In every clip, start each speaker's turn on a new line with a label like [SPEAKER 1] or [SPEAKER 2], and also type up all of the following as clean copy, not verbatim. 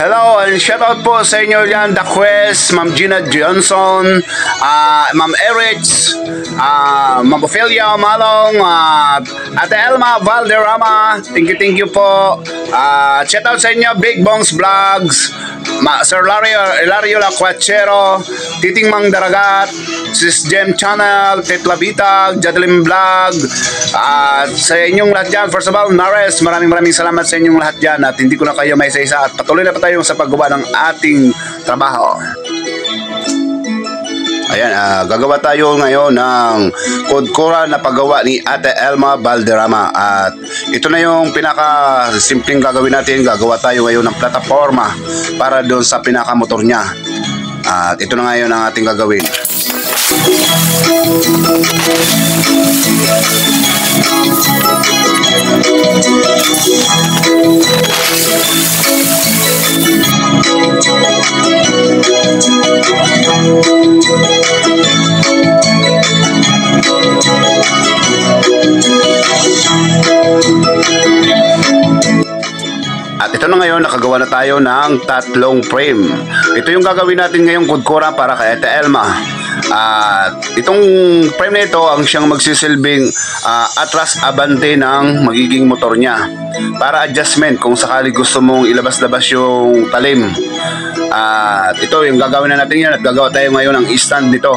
[SPEAKER 1] Hello and shoutout po sa inyo yan, The Quest, Ma'am Gina Johnson, Ma'am Erich, Ma'am Ophelia Malong, Ate Elma Valderrama, thank you po. Shoutout sa inyo, Big Bongs Vlogs, Sir Hilario Lacuachero, Titing Mang Daragat, Sis Gem Channel, Tetla Bitag, Jadelim Vlog, sa inyong lahat dyan. First of all, Nares, maraming salamat sa inyong lahat dyan at hindi ko na kayo may isa-isa at patuloy na pa tayo sa paggawa ng ating trabaho. Ayan, gagawa tayo ngayon ng kudkura na paggawa ni Ate Elma Valderrama at ito na yung pinaka simpleng gagawin natin. Gagawa tayo ngayon ng plataforma para doon sa pinaka-motor niya at ito na ngayon ang ating gagawin. At ito na ngayon, nakagawa na tayo ng tatlong frame. Ito yung gagawin natin ngayong kudkura para kay Ate Elma. At itong frame na ito ang siyang magsisilbing atras abante ng magiging motor niya para adjustment kung sakali gusto mong ilabas-labas yung talim. At ito yung gagawin na natin yan at gagawa tayo ngayon ng stand nito.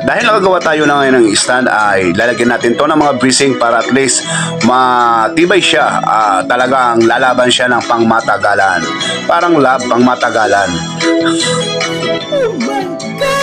[SPEAKER 1] Dahil nakagawa tayo na ngayon ng stand ay lalagyan natin to ng mga bracing para at least matibay siya. Talagang lalaban siya ng pangmatagalan. Parang lab pangmatagalan.
[SPEAKER 2] Oh my God!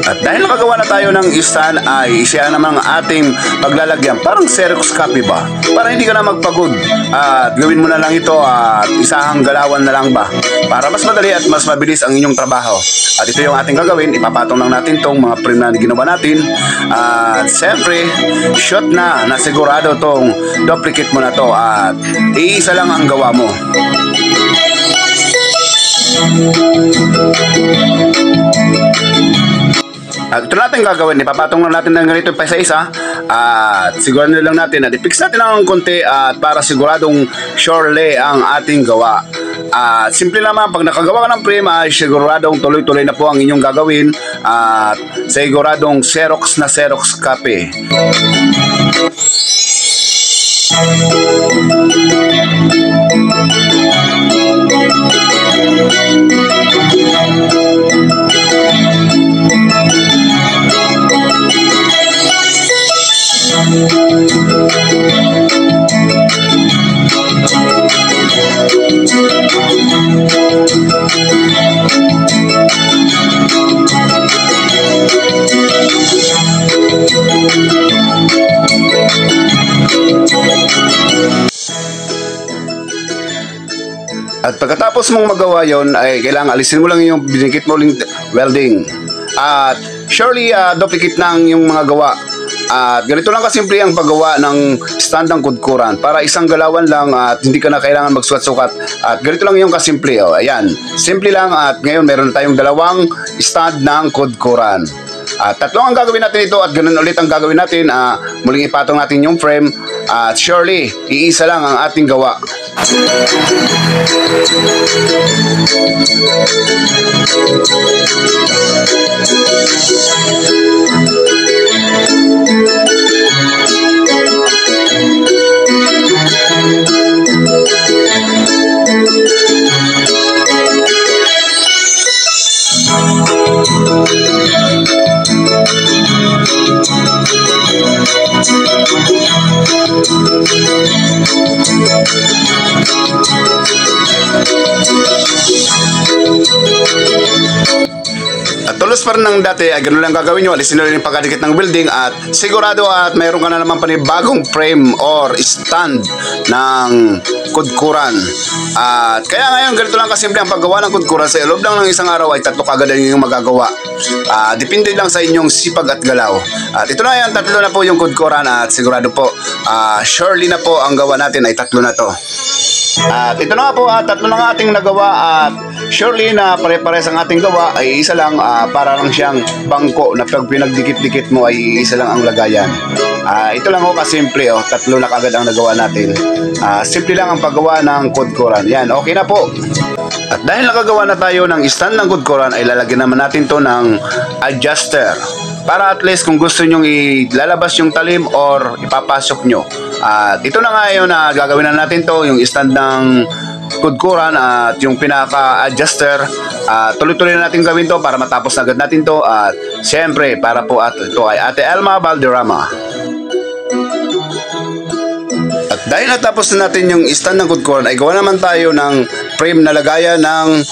[SPEAKER 1] At dahil nakagawa na tayo ng stand ay siya naman ang ating paglalagyan. Parang Xerox copy ba? Para hindi ka na magpagod. At gawin mo na lang ito at isahang galawan na lang ba? Para mas madali at mas mabilis ang inyong trabaho. At ito yung ating gagawin. Ipapatong lang natin tong mga frame na ginawa natin. At siyempre, shot na sigurado tong duplicate mo na to. At iisa lang ang gawa mo. At ito natin gagawin, ipapatong lang natin ng ganito pa isa-isa at sigurado lang natin at i-fix natin ng konti at para siguradong surely ang ating gawa. At simple naman, pag nakagawa ka ng frame ay siguradong tuloy-tuloy na po ang inyong gagawin at siguradong Xerox na Xerox copy. At pagkatapos mong magawa yon ay kailangan alisin mo lang yung dinikit mo lang welding. At surely duplicate ng yung mga gawa. At ganito lang kasimple ang paggawa ng stand ng kudkuran para isang galawan lang at hindi ka na kailangan magsukat-sukat. At ganito lang yung kasimple. Ayan, simple lang at ngayon meron na tayong dalawang stand ng kudkuran. At tatlong ang gagawin natin ito at ganun ulit ang gagawin natin. Muling ipatong natin yung frame at surely iisa lang ang ating gawa. Halos parang ng dati ay ganun lang gagawin nyo. Alisin nyo yung pagkadikit ng building at sigurado at mayroon ka na naman panibagong frame or stand ng kudkuran. At kaya ngayon ganito lang kasimple ang paggawa ng kudkuran. Sa loob lang ng isang araw ay 3 kagad yung magagawa. Depende lang sa inyong sipag at galaw. At ito na yan, 3 na po yung kudkuran at sigurado po surely na po ang gawa natin ay 3 na to. At ito na nga po, 3 na nga ating nagawa at surely na pare-pares ang ating gawa ay isa lang, para lang siyang bangko na pag pinagdikit-dikit mo ay isa lang ang lagayan. Ito lang ho kasimple, 3 na kagad ang nagawa natin. Simple lang ang paggawa ng kudkuran. Yan, okay na po. At dahil nakagawa na tayo ng stand ng kudkuran ay lalagyan naman natin to ng adjuster. Para at least kung gusto nyong ilalabas yung talim or ipapasok nyo. At ito na nga yun na gagawin na natin to, yung stand ng kudkuran at yung pinaka-adjuster. Tuloy-tuloy na natin gawin to para matapos na agad natin to. At siyempre, para po ito ay Ate Elma Valderrama. At dahil natapos na natin yung stand ng kudkuran ay gawa naman tayo ng frame na lagayan ng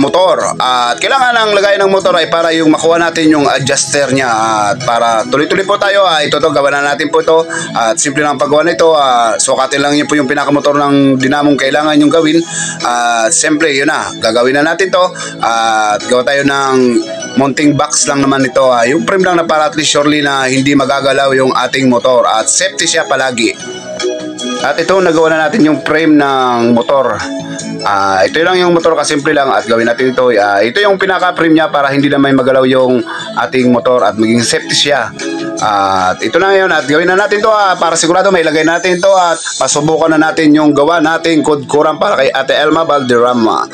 [SPEAKER 1] motor. At kailangan ng lagayan ng motor ay para yung makuha natin yung adjuster niya. At para tuloy-tuloy po tayo, ito gawa na natin po ito. At simple lang ang paggawa nito. Sukatin lang yun po yung pinakamotor ng dinamong kailangan yung gawin. At siyempre yun na, gagawin na natin to. At gawa tayo ng mounting box lang naman ito. Yung frame lang na para at least surely na hindi magagalaw yung ating motor. At safety siya palagi. At ito, nagawa na natin yung frame ng motor. Ito lang yung motor, kasimple lang at gawin natin ito. Ito yung pinaka-frame niya para hindi na may magalaw yung ating motor at maging safety siya. At ito na ngayon at gawin na natin to para sigurado may ilagay natin to at masubukan na natin yung gawa nating kudkuran para kay Ate Elma Valderrama.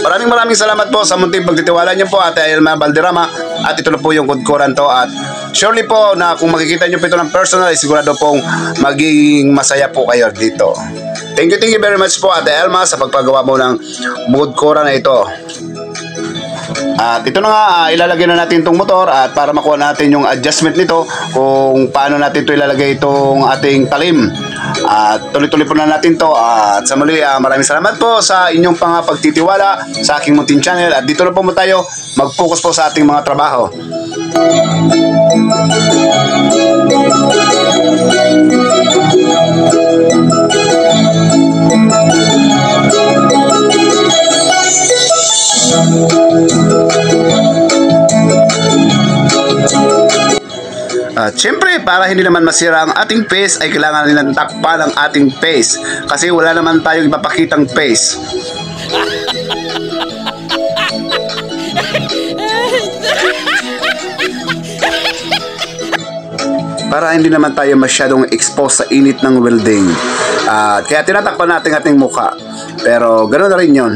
[SPEAKER 1] Maraming salamat po sa munting pagtitiwala niyo po, Ate Elma Valderrama. At ito na po yung kudkuran to at surely po na kung makikita nyo po ito ng personal ay sigurado pong magiging masaya po kayo dito. Thank you very much po Ate Elma sa pagpagawa mo ng kudkuran na ito. At ito na nga, ilalagay na natin itong motor at para makuha natin yung adjustment nito kung paano natin ito ilalagay itong ating talim. At tuloy-tuloy po na natin to. At sa muli, maraming salamat po sa inyong pagtitiwala sa aking munting channel. At dito na po tayo mag-focus po sa ating mga trabaho. At syempre, para hindi naman masira ang ating face ay kailangan nilang takpan ang ating face kasi wala naman tayong ipapakitang face. Para hindi naman tayo masyadong exposed sa init ng welding. Kaya tinatakpan natin ating mukha. Pero ganoon na rin yun.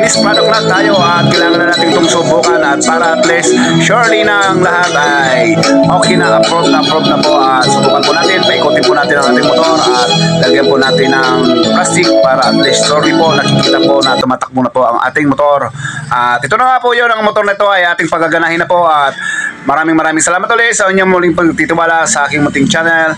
[SPEAKER 1] finished product na tayo at kailangan na natin itong subukan at para at least surely na ang lahat ay okay na, approve na po at subukan po natin, paikutin po natin ang ating motor at lagyan po natin ng plastic para at least surely po nakikita po na tumatakbo na po ang ating motor. At ito na nga po yun, ang motor na ito ay ating pagaganahin na po at Maraming salamat ulit sa inyong muling pagtitiwala sa aking munting channel.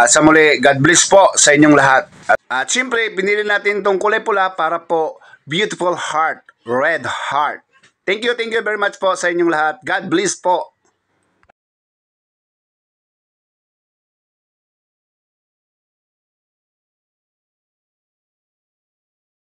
[SPEAKER 1] Sa muli, God bless po sa inyong lahat. At siyempre, pinili natin itong kulay pula para po beautiful heart, red heart. Thank you very much po sa inyong lahat. God bless po.